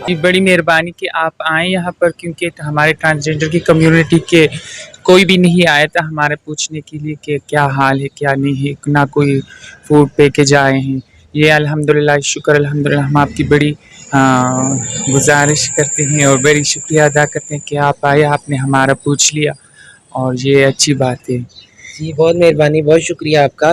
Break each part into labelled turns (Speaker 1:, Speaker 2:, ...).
Speaker 1: जी, बड़ी मेहरबानी कि आप आएँ यहाँ पर, क्योंकि हमारे ट्रांसजेंडर की कम्युनिटी के कोई भी नहीं आया था हमारे पूछने के लिए कि क्या हाल है, क्या नहीं है, ना कोई फूड पैकेज आए हैं। ये अल्हम्दुलिल्लाह, शुक्र अल्हम्दुलिल्लाह, हम आपकी बड़ी गुज़ारिश करते हैं और बड़ी शुक्रिया अदा करते हैं कि आप आए, आपने हमारा पूछ लिया और ये अच्छी बात है।
Speaker 2: जी बहुत मेहरबानी, बहुत शुक्रिया आपका।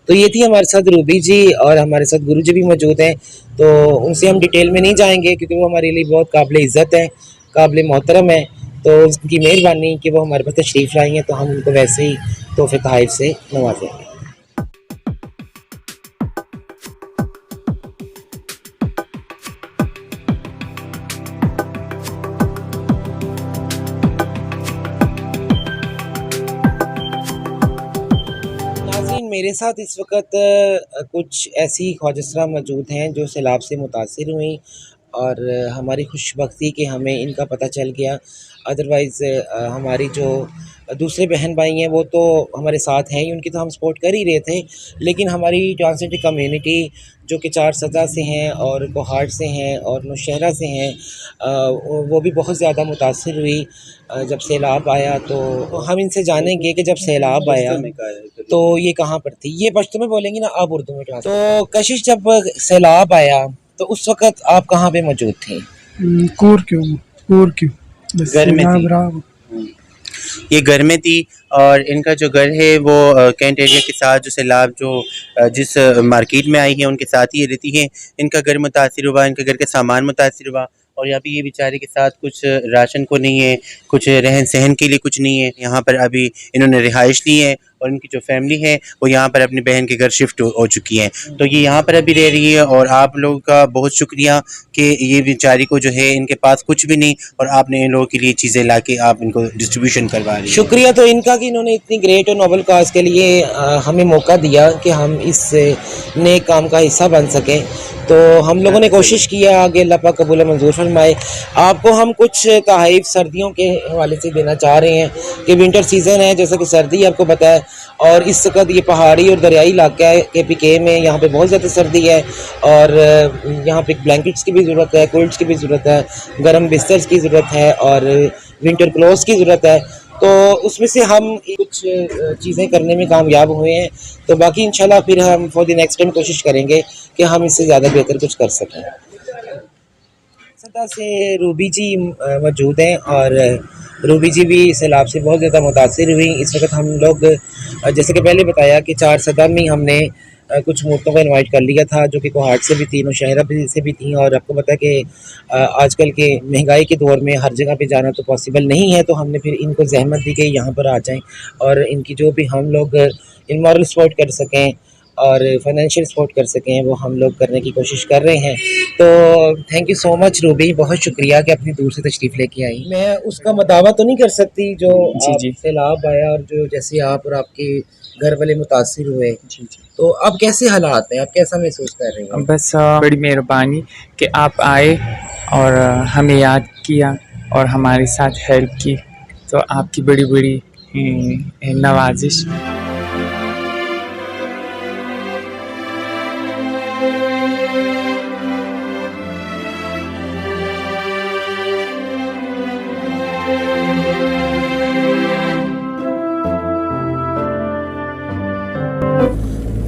Speaker 2: तो ये थी हमारे साथ रूबी जी और हमारे साथ गुरु जी भी मौजूद हैं। तो उनसे हम डिटेल में नहीं जाएंगे क्योंकि वो हमारे लिए बहुत काबिल इज़्ज़त है, काबिल मोहतरम है। तो उनकी मेहरबानी कि वो हमारे पास तशरीफ़ लाई हैं, तो हम उनको वैसे ही तोहफ़े तोहफ़ से नवाजेंगे। नाज़रीन, मेरे साथ इस वक्त कुछ ऐसी ख्वाजस्रा मौजूद हैं जो सैलाब से मुतासिर हुई और हमारी खुशबख्ती कि हमें इनका पता चल गया। अदरवाइज़ हमारी जो दूसरे बहन भाई हैं वो तो हमारे साथ हैं ही, उनकी तो हम सपोर्ट कर ही रहे थे। लेकिन हमारी ट्रांसजेंडर कम्युनिटी जो कि चारसदा से हैं और कोहाट से हैं और नौशहरा से हैं, वो भी बहुत ज़्यादा मुतासिर हुई जब सैलाब आया। तो हम इनसे जानेंगे कि जब सैलाब आया तो ये कहाँ पर थी। ये पश्तो में बोलेंगी ना, आप उर्दू में ट्रांसलेट। तो कशिश, जब सैलाब आया तो उस वक़्त आप कहाँ पे मौजूद थे?
Speaker 3: कूर क्यों बस
Speaker 4: घर में थी।
Speaker 3: सैलाब
Speaker 4: ये घर में थी और इनका जो घर है वो कैंट एरिया के साथ जो सैलाब जो जिस मार्केट में आई है उनके साथ ही रहती है। इनका घर मुतासिर हुआ, इनके घर का सामान मुतासिर हुआ और यहाँ पे ये बेचारे के साथ कुछ राशन को नहीं है, कुछ रहन सहन के लिए कुछ नहीं है। यहाँ पर अभी इन्होंने रिहाइश ली है और इनकी जो फैमिली है वो यहाँ पर अपनी बहन के घर शिफ्ट हो चुकी है। तो ये यहाँ पर अभी रह रही है और आप लोगों का बहुत शुक्रिया कि ये बेचारी को जो है इनके पास कुछ भी नहीं और आपने इन लोगों के लिए चीज़ें ला के आप इनको डिस्ट्रीब्यूशन करवा रही है।
Speaker 2: शुक्रिया तो इनका कि इन्होंने इतनी ग्रेट और नोबल काज के लिए हमें मौका दिया कि हम इस नेक काम का हिस्सा बन सकें। तो हम लोगों ने कोशिश किया, आगे अल्लाह पाक कबूल मंजूर फरमाए। आपको हम कुछ तोहफ़े सर्दियों के हवाले से देना चाह रहे हैं कि विंटर सीज़न है, जैसा कि सर्दी आपको पता है, और इस वक्त ये पहाड़ी और दरियाई इलाका है KPK में, यहाँ पे बहुत ज़्यादा सर्दी है और यहाँ पे ब्लैंकेट्स की भी ज़रूरत है, कोल्ड्स की भी ज़रूरत है, गर्म बिस्तर्स की ज़रूरत है और विंटर क्लोथ्स की ज़रूरत है। तो उसमें से हम कुछ चीज़ें करने में कामयाब हुए हैं। तो बाकी इंशाल्लाह फिर हम फॉर द नेक्स्ट टाइम कोशिश करेंगे कि हम इससे ज़्यादा बेहतर कुछ कर सकें। सदा से रूबी जी मौजूद हैं और रूबी जी भी सैलाब से बहुत ज़्यादा मुतासिर हुई। इस वक्त हम लोग जैसे कि पहले बताया कि चारसदा में हमने कुछ मूर्तों को इनवाइट कर लिया था जो कि कोहाट से भी थी, नौशहरा से भी थी। और आपको पता है कि आजकल के महंगाई के दौर में हर जगह पे जाना तो पॉसिबल नहीं है। तो हमने फिर इनको ज़हमत दी कि यहाँ पर आ जाएं और इनकी जो भी हम लोग इन मॉरल सपोर्ट कर सकें और फाइनेंशियल सपोर्ट कर सकें वो हम लोग करने की कोशिश कर रहे हैं। तो thank you so much Ruby, बहुत शुक्रिया कि अपनी दूर से तशरीफ़ लेके आई। मैं उसका मदावा तो नहीं कर सकती जो
Speaker 1: जी।
Speaker 2: सैलाब आया और जो जैसे आप और आपके घर वाले मुतासिर हुए।
Speaker 1: जी।
Speaker 2: तो अब कैसे हालात हैं, आप कैसा महसूस कर रही हैं?
Speaker 1: बस बड़ी मेहरबानी कि आप आए और हमें याद किया और हमारे साथ हेल्प की, तो आपकी बड़ी बड़ी नवाजिश।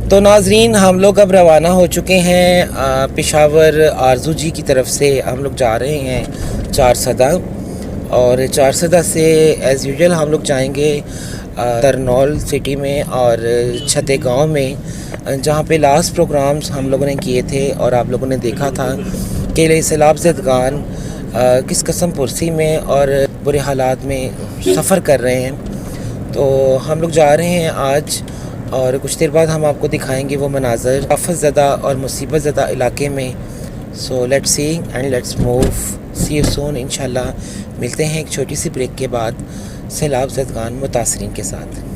Speaker 2: तो नाजरीन, हम लोग अब रवाना हो चुके हैं पेशावर आरजू जी की तरफ से। हम लोग जा रहे हैं चारसदा और चारसदा से एज़ यूजुअल हम लोग जाएंगे तरनौल सिटी में और छते गांव में, जहां पे लास्ट प्रोग्राम्स हम लोगों ने किए थे और आप लोगों ने देखा था कि सैलाब ज़दगान किस कस्म पुरसी में और बुरे हालात में सफ़र कर रहे हैं। तो हम लोग जा रहे हैं आज और कुछ देर बाद हम आपको दिखाएंगे वो मनाज़र आफत ज़दा और मुसीबत ज़दा इलाके में। So let's see and let's move, see you soon इंशाल्लाह। मिलते हैं एक छोटी सी ब्रेक के बाद सैलाब ज़दगान मुतासरीन के साथ।